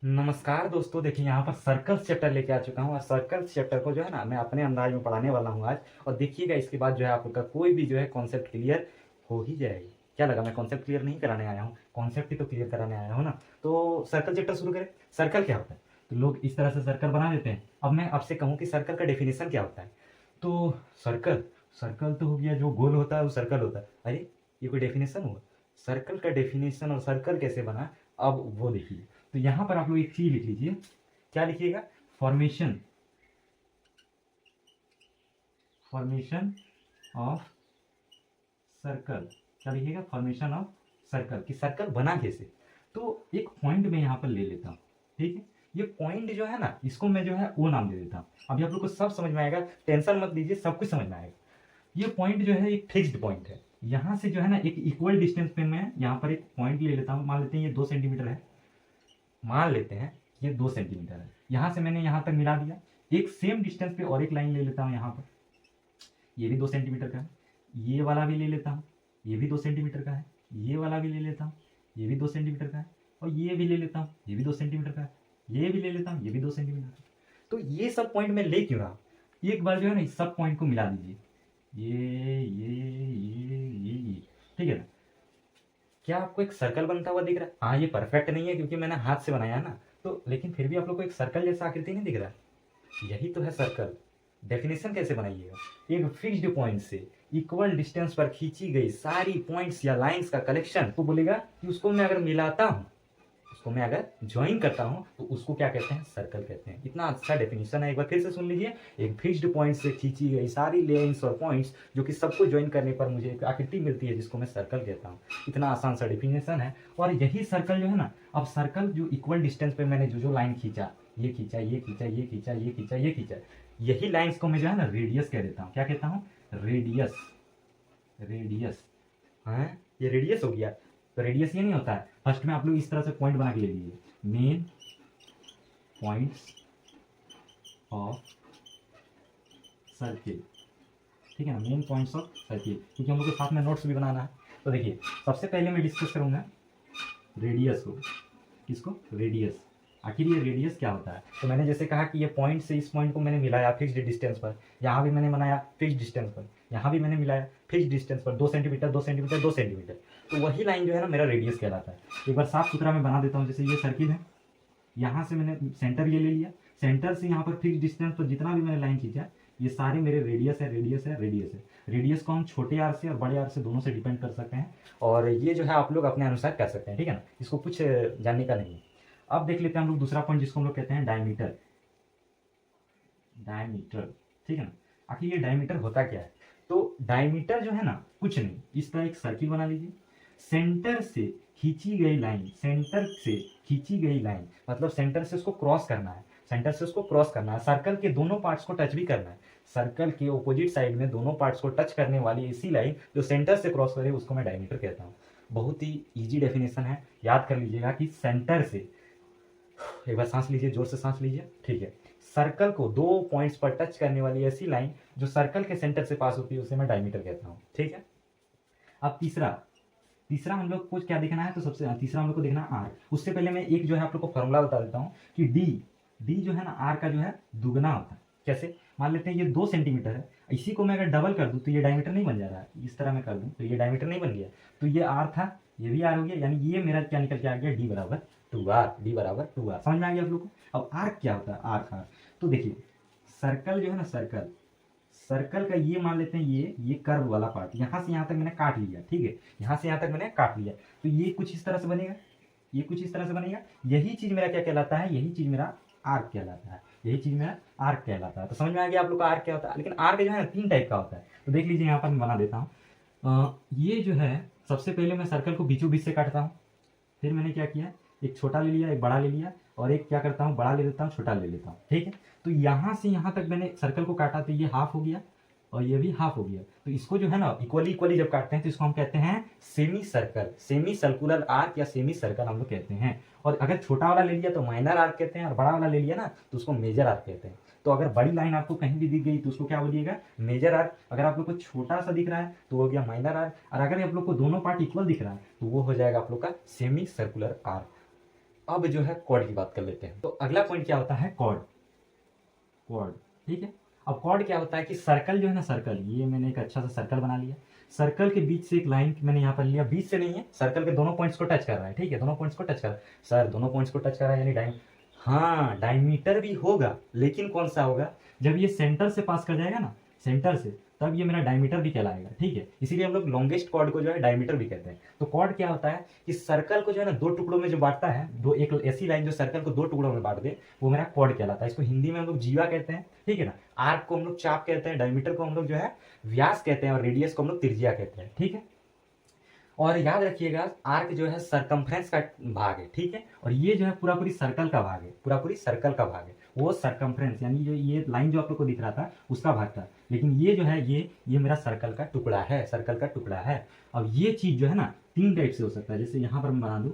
नमस्कार दोस्तों, देखिए यहाँ पर सर्कल्स चैप्टर लेके आ चुका हूँ और सर्कल्स चैप्टर को जो है ना मैं अपने अंदाज में पढ़ाने वाला हूँ आज। और देखिएगा इसके बाद जो है आप लोग का कोई भी जो है कॉन्सेप्ट क्लियर हो ही जाएगी। क्या लगा मैं कॉन्सेप्ट क्लियर नहीं कराने आया हूँ, कॉन्सेप्ट ही तो क्लियर कराने आया हूँ ना। तो सर्कल चैप्टर शुरू करें। सर्कल क्या होता है? तो लोग इस तरह से सर्कल बना देते हैं। अब मैं आपसे कहूँ कि सर्कल का डेफिनेशन क्या होता है, तो सर्कल सर्कल तो हो गया, जो गोल होता है वो सर्कल होता है। अरे ये कोई डेफिनेशन हुआ? सर्कल का डेफिनेशन और सर्कल कैसे बना, अब वो देखिए। तो यहां पर आप लोग एक चीज लिख लीजिए। क्या लिखिएगा? Formation formation of circle. क्या लिखिएगा? फॉर्मेशन ऑफ सर्कल, कि सर्कल बना कैसे। तो एक पॉइंट में यहां पर ले लेता हूं, ठीक है। ये पॉइंट जो है ना, इसको मैं जो है ओ नाम दे देता हूं। अभी आप लोग को सब समझ में आएगा, टेंशन मत लीजिए, सब कुछ समझ में आएगा। ये पॉइंट जो है एक फिक्स्ड पॉइंट है। यहाँ से जो है ना एक इक्वल डिस्टेंस पे मैं यहाँ पर एक पॉइंट ले लेता हूँ। मान लेते हैं ये 2 सेंटीमीटर है, मान लेते हैं ये 2 सेंटीमीटर है। यहाँ से मैंने यहाँ तक मिला दिया। एक सेम डिस्टेंस पे और एक लाइन ले लेता हूँ यहाँ पर, ये भी 2 सेंटीमीटर का है। ये वाला भी ले लेता हूँ, ये भी 2 सेंटीमीटर का है। ये वाला भी ले लेता हूँ, ये भी 2 सेंटीमीटर का है। और ये भी ले लेता हूँ, ये भी 2 सेंटीमीटर का है। ये भी ले लेता हूँ, ये भी 2 सेंटीमीटर का है। तो ये सब पॉइंट में ले क्यों रहा? एक बार जो है ना इस सब पॉइंट को मिला दीजिए। ये ठीक है ना। क्या आपको एक सर्कल बनता हुआ दिख रहा है? हाँ, ये परफेक्ट नहीं है क्योंकि मैंने हाथ से बनाया ना, तो लेकिन फिर भी आप लोग को एक सर्कल जैसा आकृति नहीं दिख रहा है? यही तो है सर्कल। डेफिनेशन कैसे बनाइएगा? एक फिक्स्ड पॉइंट से इक्वल डिस्टेंस पर खींची गई सारी पॉइंट्स या लाइंस का कलेक्शन को बोलेगा कि उसको मैं अगर मिलाता हूँ, उसको मैं अगर ज्वाइन करता हूं, तो उसको क्या कहते हैं? सर्कल कहते हैं। इतना अच्छा डेफिनेशन है, एक बार फिर से सुन लीजिए। एक फिक्स्ड पॉइंट से खींची गई सारी लाइंस और पॉइंट्स जो कि सबको ज्वाइन करने पर मुझे एक आकृति मिलती है, जिसको मैं सर्कल कहता हूँ। इतना आसान सा डेफिनेशन है। और यही सर्कल जो है ना, अब सर्कल जो इक्वल डिस्टेंस पे मैंने जो जो लाइन खींचा, ये खींचा, ये खींचा, ये खींचा, ये खींचा, ये खींचा, यही लाइन्स को मैं जो है ना रेडियस कह देता हूँ। क्या कहता हूँ? रेडियस। रेडियस है, ये रेडियस हो गया। तो रेडियस ये नहीं होता है। फर्स्ट में आप लोग इस तरह से पॉइंट बना के ले लीजिए, मेन पॉइंट्स ऑफ सर्किल। ठीक है ना, मेन पॉइंट्स ऑफ सर्किल, क्योंकि हम लोग को साथ में नोट्स भी बनाना है। तो देखिए, सबसे पहले मैं डिस्कस करूंगा रेडियस को। किसको? रेडियस। आखिर ये रेडियस क्या होता है? तो मैंने जैसे कहा कि ये पॉइंट से इस पॉइंट को मैंने मिलाया फिक्स्ड डिस्टेंस पर, यहाँ भी मैंने बनाया फिक्स्ड डिस्टेंस पर, यहाँ भी मैंने मिलाया फिक्स्ड डिस्टेंस पर, 2 सेंटीमीटर 2 सेंटीमीटर 2 सेंटीमीटर। तो वही लाइन जो है ना मेरा रेडियस कहलाता है। एक बार साफ सुथरा मैं बना देता हूँ। जैसे ये सर्किल है, यहाँ से मैंने सेंटर ये ले लिया, सेंटर से यहाँ पर फिक्स डिस्टेंस पर जितना भी मैंने लाइन खींचा, ये सारे मेरे रेडियस है, रेडियस है, रेडियस है। रेडियस को हम छोटे आर से और बड़े आर से दोनों से डिपेंड कर सकते हैं। और ये जो है आप लोग अपने अनुसार कर सकते हैं, ठीक है ना, इसको कुछ जानने का नहीं है। अब देख लेते हैं हम लोग दूसरा पॉइंट, जिसको हम लोग कहते हैं डायमीटर। डायमीटर, ठीक है ना। आखिर ये डायमीटर होता क्या है? तो डायमीटर जो है ना कुछ नहीं, इस तरह एक सर्किल बना लीजिए। सेंटर से खींची गई लाइन, सेंटर से खींची गई लाइन मतलब सेंटर से उसको क्रॉस करना है, सेंटर से उसको क्रॉस करना है। सर्कल के दोनों पार्ट्स को टच भी करना है। सर्कल के ऑपोजिट साइड में दोनों पार्ट्स को टच करने वाली ऐसी लाइन जो सेंटर से क्रॉस करे, उसको मैं डायमीटर कहता हूँ। बहुत ही इजी डेफिनेशन है, याद कर लीजिएगा कि सेंटर से, एक बार सांस लीजिए, जोर से सांस लीजिए, ठीक है। सर्कल को दो पॉइंट्स पर टच करने वाली ऐसी लाइन जो सर्कल के सेंटर से पास होती है, उसे मैं डायमीटर कहता हूँ, ठीक है। अब तीसरा, तीसरा हम लोग को क्या देखना है? तो सबसे तीसरा हम लोग को देखना है आर। उससे पहले मैं एक जो है आप लोग को फॉर्मूला बता देता हूँ कि डी, डी जो है ना आर का जो है दुगना होता है। कैसे? मान लेते हैं ये 2 सेंटीमीटर है, इसी को मैं अगर डबल कर दूं तो ये डायमीटर नहीं बन जा रहा है। इस तरह मैं कर दूं तो ये डायमीटर नहीं बन गया। तो ये आर था, ये भी आर हो गया, यानी ये मेरा क्या निकल के आ गया? डी बराबर 2r। डी बराबर 2r। समझ में आ गया आप लोग को? अब आर क्या होता है? आर का, तो देखिए सर्कल जो है ना, सर्कल, सर्कल का ये मान लेते हैं ये कर्व वाला पार्ट, यहाँ से यहाँ तक मैंने काट लिया, ठीक है, यहाँ से यहाँ तक मैंने काट लिया। तो ये कुछ इस तरह से बनेगा, ये कुछ इस तरह से बनेगा। यही चीज मेरा क्या कहलाता है? यही चीज मेरा आर्क कहलाता है। यही चीज मेरा आर्क कहलाता है। तो समझ में आ गया आप लोग का आर्क क्या होता है? लेकिन आर्क जो है ना 3 टाइप का होता है। तो देख लीजिए, यहाँ पर मैं बना देता हूँ। ये जो है, सबसे पहले मैं सर्कल को बीचों बीच से काटता हूँ। फिर मैंने क्या किया, एक छोटा ले लिया, एक बड़ा ले लिया, और एक क्या करता हूँ, बड़ा ले लेता हूँ, छोटा ले लेता हूँ, ठीक है। तो यहाँ से यहाँ तक मैंने सर्कल को काटा, तो ये हाफ हो गया और ये भी हाफ हो गया। तो इसको जो है ना इक्वली इक्वली जब काटते हैं तो इसको हम कहते हैं semi circle, semi circular arc या सेमी सर्कल हम लोग कहते हैं। और अगर छोटा वाला ले लिया तो माइनर आर्क कहते हैं, और बड़ा वाला ले लिया ना तो उसको मेजर आर्क कहते हैं। तो अगर बड़ी लाइन आपको कहीं भी दिख गई तो उसको क्या बोलिएगा? Major arc. अगर आप लोग को छोटा सा दिख रहा है तो हो गया माइनर आर्क। और अगर आप लोग को दोनों पार्ट इक्वल दिख रहा है तो वो हो जाएगा आप लोग का सेमी सर्कुलर आर्क। अब जो है कॉर्ड की बात कर लेते हैं। तो अगला पॉइंट क्या होता है, कॉर्ड। कॉर्ड, ठीक है। अब कॉर्ड क्या होता है कि सर्कल जो है ना, सर्कल, ये मैंने एक अच्छा सा सर्कल बना लिया, सर्कल के बीच से एक लाइन मैंने यहाँ पर लिया, बीच से नहीं है, सर्कल के दोनों पॉइंट्स को टच कर रहा है, ठीक है, दोनों पॉइंट्स को टच कर रहा है। सर दोनों पॉइंट्स को टच कर रहा है यानी हाँ डायमीटर भी होगा, लेकिन कौन सा होगा, जब ये सेंटर से पास कर जाएगा ना, सेंटर से, तब ये मेरा डायमीटर भी कहलाएगा, ठीक है। इसीलिए हम लोग लॉन्गेस्ट कॉर्ड को जो है डायमीटर भी कहते हैं। तो कॉर्ड क्या होता है कि सर्कल को जो है ना दो टुकड़ों में जो बांटता है, दो, एक ऐसी लाइन जो सर्कल को दो टुकड़ों में बांट दे, वो मेरा कॉर्ड कहलाता है। इसको हिंदी में हम लोग जीवा कहते हैं, ठीक है ना। आर्क को हम लोग चाप कहते हैं, डायमीटर को हम लोग जो है व्यास कहते हैं, और रेडियस को हम लोग त्रिज्या कहते हैं, ठीक है। और याद रखिएगा आर्क जो है सरकमफ्रेंस का भाग है, ठीक है, और ये जो है पूरा पूरी सर्कल का भाग है, पूरा पूरी सर्कल का भाग है, वो सरकमफ्रेंस यानी जो ये लाइन जो आप लोग को दिख रहा था उसका भाग था, लेकिन ये जो है ये मेरा सर्कल का टुकड़ा है, सर्कल का टुकड़ा है। अब ये चीज जो है ना तीन टाइप से हो सकता है, जैसे यहाँ पर मैं बना दूँ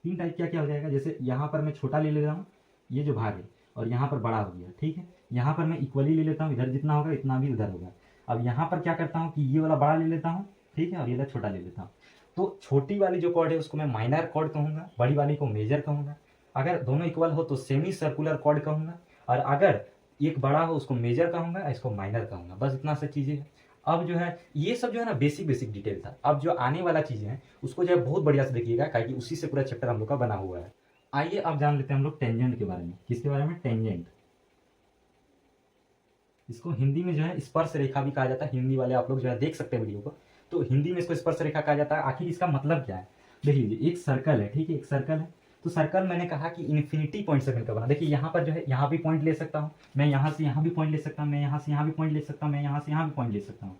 तीन टाइप, क्या क्या हो जाएगा, जैसे यहाँ पर मैं छोटा ले लेता हूँ, ये जो भाग है, और यहाँ पर बड़ा हो गया, ठीक है। यहाँ पर मैं इक्वली ले लेता हूँ, इधर जितना होगा इतना भी उधर होगा। अब यहाँ पर क्या करता हूँ कि ये वाला बड़ा ले लेता हूँ, ठीक है, और ये इधर छोटा ले लेता हूँ। तो छोटी वाली जो कॉर्ड है उसको मैं माइनर कॉर्ड कहूँगा, बड़ी वाली को मेजर कहूँगा। अगर दोनों इक्वल हो तो सेमी सर्कुलर कॉर्ड कहूँगा, और अगर एक बड़ा हो उसको मेजर कहूँगा, इसको माइनर कहूँगा। बस इतना सा चीज़ें है। अब जो है ये सब जो है ना बेसिक बेसिक डिटेल था। अब जो आने वाला चीज़ें हैं उसको जो है बहुत बढ़िया से देखिएगा, क्योंकि उसी से पूरा चैप्टर हम लोग का बना हुआ है। आइए अब जान लेते हैं हम लोग टेंजेंट के बारे में। किसके बारे में, टेंजेंट। इसको हिंदी में जो है स्पर्श रेखा भी कहा जाता है। हिंदी वाले आप लोग जो है देख सकते हैं वीडियो को, तो हिंदी में इसको स्पर्श रेखा कहा जाता है। आखिर इसका मतलब क्या है, देखिए एक सर्कल है, ठीक है, एक सर्कल है, तो सर्कल मैंने कहा कि इन्फिनिटी पॉइंट से मिलकर बना। देखिए यहाँ पर जो है यहाँ भी पॉइंट ले सकता हूँ मैं, यहाँ से यहाँ भी पॉइंट ले सकता हूँ मैं, यहाँ से यहाँ भी पॉइंट ले सकता हूँ मैं, यहाँ से यहाँ भी पॉइंट ले सकता हूँ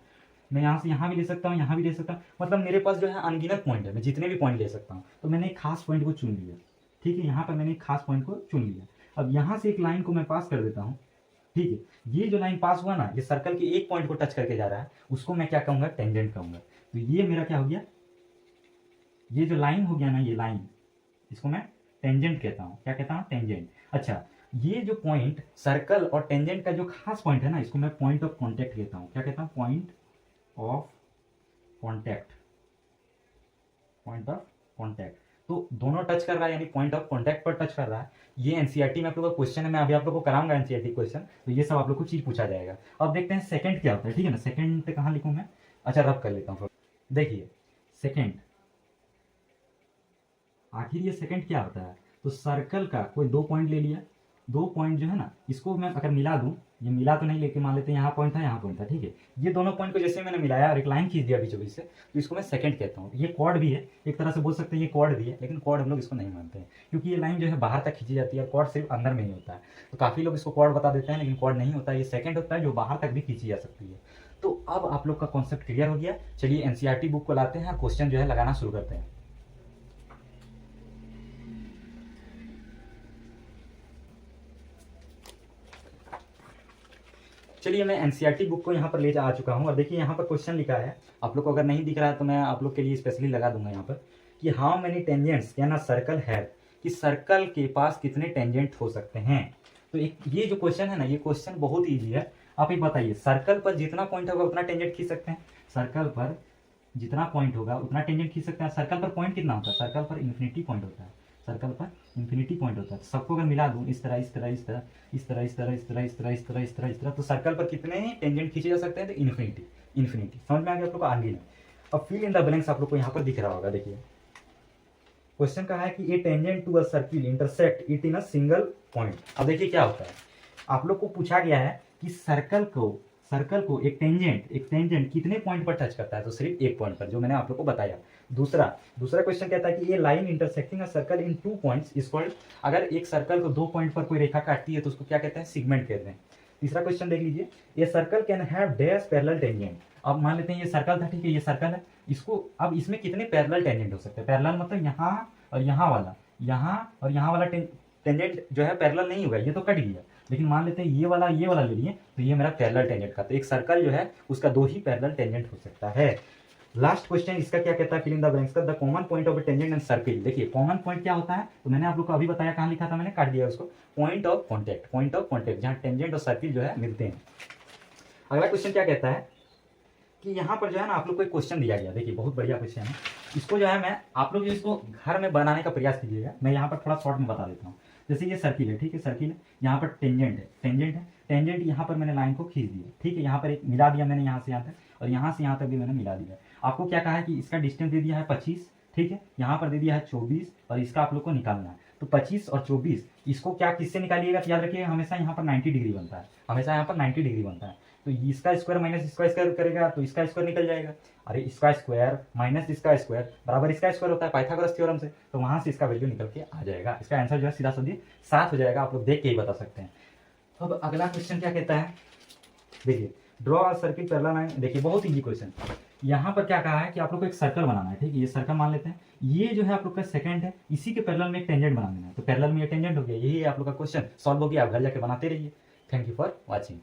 मैं, यहाँ से यहाँ भी ले सकता हूँ, यहाँ भी ले सकता हूँ। मतलब मेरे पास जो है अनगिनत पॉइंट है, मैं जितने भी पॉइंट ले सकता हूँ। तो मैंने एक खास पॉइंट को चुन लिया, ठीक है, यहाँ पर मैंने एक खास पॉइंट को चुन लिया। अब यहाँ से एक लाइन को मैं पास कर देता हूँ, ठीक है। ये जो लाइन पास हुआ ना, ये सर्कल के एक पॉइंट को टच करके जा रहा है, उसको मैं क्या कहूँगा, टेंजेंट कहूँगा। तो ये मेरा क्या हो गया, ये जो लाइन हो गया ना, ये लाइन, इसको मैं टेंजेंट कहता हूँ। क्या कहता हूँ, टेंजेंट। अच्छा, ये जो पॉइंट सर्कल और टेंजेंट का जो खास पॉइंट है ना, इसको मैं पॉइंट ऑफ कॉन्टैक्ट कहता हूँ। क्या कहता हूँ, point of contact, point of contact. तो दोनों टच कर रहा है यानी पॉइंट ऑफ कॉन्टैक्ट पर टच कर रहा है। ये एनसीईआरटी में आप लोगों का क्वेश्चन है, मैं अभी आप लोगों को कराऊंगा एनसीईआरटी क्वेश्चन, तो ये सब आप लोग को चीज पूछा जाएगा। अब देखते हैं सेकंड क्या होता है, ठीक है ना। सेकंड कहाँ लिखूं मैं, अच्छा रब कर लेता हूँ। देखिए सेकंड, आखिर ये सेकंड क्या होता है, तो सर्कल का कोई दो पॉइंट ले लिया, दो पॉइंट जो है ना इसको मैं अगर मिला दूं, ये मिला तो नहीं लेके मान लेते हैं यहाँ पॉइंट था यहाँ पॉइंट था, ठीक है। ये दोनों पॉइंट को जैसे मैंने मिलाया और एक लाइन खींच दिया बीचों बीच से, तो इसको मैं सेकंड कहता हूँ। ये कॉर्ड भी है, एक तरह से बोल सकते हैं ये कॉर्ड भी है, लेकिन कॉर्ड हम लोग इसको नहीं मानते हैं, क्योंकि ये लाइन जो है बाहर तक खींची जाती है, कॉर्ड सिर्फ अंदर में ही होता है। तो काफ़ी लोग इसको कॉर्ड बता देते हैं, लेकिन कॉर्ड नहीं होता है, ये सेकंड होता है जो बाहर तक भी खींची जा सकती है। तो अब आप लोग का कॉन्सेप्ट क्लियर हो गया। चलिए एनसीईआरटी बुक को लाते हैं और क्वेश्चन जो है लगाना शुरू करते हैं। चलिए मैं एनसीईआरटी बुक को यहाँ पर ले जा आ चुका हूँ, और देखिए यहाँ पर क्वेश्चन लिखा है, आप लोग को अगर नहीं दिख रहा है तो मैं आप लोग के लिए स्पेशली लगा दूंगा यहाँ पर, कि how many tangents can a circle have, कि सर्कल के पास कितने टेंजेंट हो सकते हैं। तो एक ये जो क्वेश्चन है ना, ये क्वेश्चन बहुत ईजी है। आप एक बताइए, सर्कल पर जितना पॉइंट होगा उतना टेंजेंट खींच सकते हैं, सर्कल पर जितना पॉइंट होगा उतना टेंजेंट खींच सकते हैं। सर्कल पर पॉइंट कितना होता है, सर्कल पर इन्फिनिटी पॉइंट होता है, सर्कल पर इन्फिनिटी पॉइंट होता है। सबको अगर मिला दूं इस तरह इस तरह इस तरह इस तरह इस तरह इस तरह इस तरह इस तरह इस तरह इस तरह, तो सर्कल पर कितने टेंजेंट खींचे जा सकते हैं, तो इन्फिनिटी। इन्फिनिटी समझ में आ गया आप लोग को, आगे ना। अब फिल इन द ब्लैंक्स आप लोग को यहाँ पर दिख रहा होगा। देखिए क्वेश्चन कहा है कि a tangent to a circle intersect it in a single point. अब देखिए क्या होता है, आप लोग को पूछा गया है कि सर्कल को एक टेंजेंट कितने पॉइंट पर टच करता है, तो सिर्फ एक पॉइंट पर, जो मैंने आप लोग को बताया। दूसरा क्वेश्चन कहता है कि ये line intersecting a circle in 2 points is called, अगर एक सर्कल को 2 पॉइंट पर कोई रेखा काटती है तो उसको क्या कहते हैं, सेगमेंट कहते हैं। तीसरा क्वेश्चन देख लीजिए, ये circle can have dash parallel tangent. अब मान लेते हैं ये सर्कल था, ठीक है, ये सर्कल है, इसको अब इसमें कितने पैरेलल टेंजेंट हो सकते हैं। पैरेलल मतलब यहाँ और यहाँ वाला, यहाँ और यहाँ वाला टेंजेंट जो है पैरेलल नहीं होगा, ये तो कट गया, लेकिन मान लेते हैं ये वाला ले लिए, तो ये मेरा पैरेलल टेंजेंट का, तो एक सर्कल जो है उसका 2 ही पैरेलल टेंजेंट हो सकता है। लास्ट क्वेश्चन इसका क्या कहता है, फिल इन द ब्लैंक्स का, the common point of A tangent and circle. देखिए कॉमन पॉइंट क्या होता है, तो मैंने आप लोग को अभी बताया, कहाँ लिखा था मैंने, काट दिया उसको, पॉइंट ऑफ कॉन्टैक्ट, जहाँ टेंजेंट और सर्किल जो है मिलते हैं। अगला क्वेश्चन क्या कहता है कि यहाँ पर जो है ना आप लोग को एक क्वेश्चन दिया गया, देखिए बहुत बढ़िया क्वेश्चन है। इसको जो है मैं आप लोग जो इसको घर में बनाने का प्रयास कीजिएगा। मैं यहाँ पर थोड़ा शॉर्ट में बता देता हूँ। जैसे ये सर्किल है, ठीक है, सर्किल है, यहाँ पर टेंजेंट है, टेंजेंट है, टेंजेंट यहाँ पर मैंने लाइन को खींच दिया, ठीक है, यहाँ पर एक मिला दिया मैंने यहाँ से यहाँ तक, और यहाँ से यहाँ तक भी मैंने मिला दिया। आपको क्या कहा है कि इसका डिस्टेंस दे दिया है 25, ठीक है, यहाँ पर दे दिया है 24, और इसका आप लोग को निकालना है। तो 25 और 24 इसको क्या किससे निकालिएगा, तो याद रखिए हमेशा यहाँ पर 90 डिग्री बनता है, हमेशा यहाँ पर 90 डिग्री बनता है। तो इसका स्क्वायर माइनस इसका स्क्वायर करेगा तो इसका स्क्वायर निकल जाएगा। अरे इसका स्क्वायर माइनस इसका स्क्वायर बराबर इसका स्क्वायर होता है पाइथागोरस थ्योरम से, तो वहां से इसका वैल्यू निकल के आ जाएगा। इसका आंसर जो है सीधा सीधी 7 हो जाएगा, आप लोग देख के ही बता सकते हैं। अब अगला क्वेश्चन क्या कहता है, देखिए draw a circle parallel line. देखिए बहुत इजी क्वेश्चन। यहाँ पर क्या कहा है कि आप लोग को एक सर्कल बनाना है, ठीक है, ये सर्कल मान लेते हैं, ये जो है आप लोग का सेकंड है, इसी के पैरेलल में एक टेंजेंट बना देना है। तो पैरेलल में ये टेंजेंट हो गया, यही आप लोग का क्वेश्चन सॉल्व हो गया। आप घर जाके बनाते रहिए। Thank you for watching.